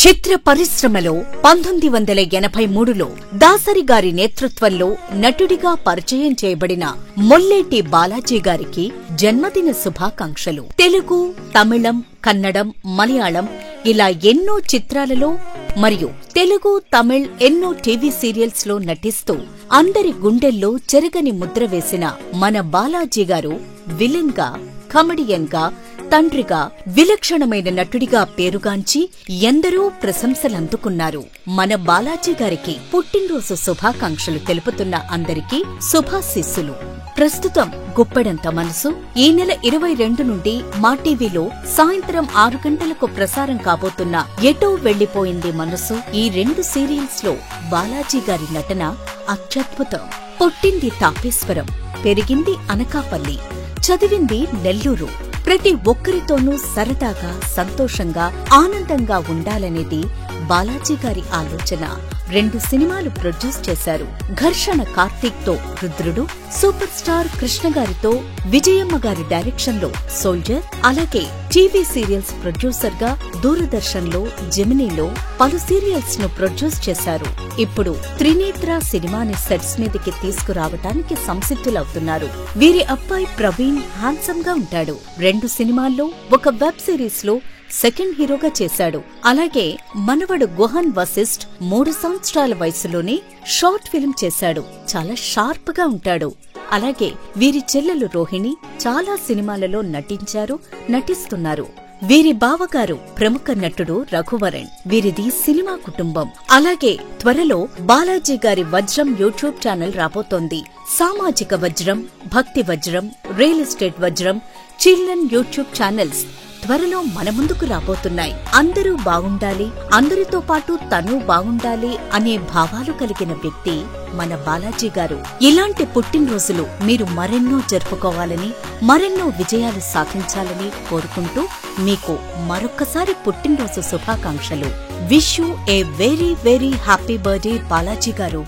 చిత్ర పరిశ్రమలో 1983లో దాసరి గారి నేతృత్వంలో నటుడిగా పరిచయం చేయబడిన మొల్లేటి బాలాజీ గారికి జన్మదిన శుభాకాంక్షలు. తెలుగు, తమిళం, కన్నడం, మలయాళం ఇలా ఎన్నో చిత్రాలలో మరియు తెలుగు, తమిళ్ ఎన్నో టీవీ సీరియల్స్ లో నటిస్తూ అందరి గుండెల్లో చెరగని ముద్ర వేసిన మన బాలాజీ గారు విలన్ గా, కమెడియన్ గా, తండ్రిగా, విలక్షణమైన నటుడిగా పేరుగాంచి ఎందరో ప్రశంసలందుకున్నారు. మన బాలాజీ గారికి పుట్టినరోజు శుభాకాంక్షలు తెలుపుతున్న అందరికీ శుభాశీస్సులు. ప్రస్తుతం గుప్పెడంత మనసు ఈ నెల 22 నుండి మా టీవీలో సాయంత్రం 6 గంటలకు ప్రసారం కాబోతున్న ఎటో వెళ్లిపోయింది మనసు ఈ 2 సీరియల్స్ లో బాలాజీ గారి నటన అత్యద్భుతం. పుట్టింది తాపేశ్వరం, పెరిగింది అనకాపల్లి, చదివింది నెల్లూరు. ప్రతి ఒక్కరితోనూ సరదాగా, సంతోషంగా, ఆనందంగా ఉండాలనేది బాలాజీ గారి ఆలోచన. 2 సినిమాలు ప్రొడ్యూస్ చేశారు. ఘర్షణ కార్తీక్ తో రుద్రుడు, సూపర్ స్టార్ కృష్ణ గారితో విజయమ్మ గారి డైరెక్షన్ లో సోల్జర్, అలాగే టీవీ సీరియల్స్ ప్రొడ్యూసర్ గా దూరదర్శన్ లో, జెమినీలో పలు సీరియల్స్ ను ప్రొడ్యూస్ చేశారు. ఇప్పుడు త్రినేత్ర సినిమాని సెట్స్ మీదకి తీసుకురావటానికి సంసిద్ధులవుతున్నారు. వీరి అబ్బాయి ప్రవీణ్ హ్యాండ్సమ్ గా ఉంటాడు. 2 సినిమాల్లో, ఒక వెబ్ సిరీస్ లో సెకండ్ హీరోగా చేశాడు. అలాగే మనవడు గుహన్ వశిష్ఠ్ 3 సంవత్సరాల వయసులోనే షార్ట్ ఫిల్మ్ చేశాడు. చాలా షార్ప్ గా ఉంటాడు. అలాగే వీరి చెల్లెలు రోహిణి చాలా సినిమాలలో నటించారు, నటిస్తున్నారు. వీరి బావగారు ప్రముఖ నటుడు రఘువరన్. వీరిది సినిమా కుటుంబం. అలాగే త్వరలో బాలాజీ గారి వజ్రం యూట్యూబ్ ఛానల్ రాబోతోంది. సామాజిక వజ్రం, భక్తి వజ్రం, రియల్ ఎస్టేట్ వజ్రం, చిల్డ్రన్ యూట్యూబ్ ఛానల్స్ త్వరలో మన ముందుకు రాబోతున్నాయి. అందరూ బాగుండాలి, అందరితో పాటు తను బాగుండాలి అనే భావాలు కలిగిన వ్యక్తి మన బాలాజీ గారు. ఇలాంటి పుట్టినరోజులు మీరు మరెన్నో జరుపుకోవాలని, మరెన్నో విజయాలు సాధించాలని కోరుకుంటూ మీకు మరొక్కసారి పుట్టినరోజు శుభాకాంక్షలు. Wish you a very very happy birthday Balaji గారు.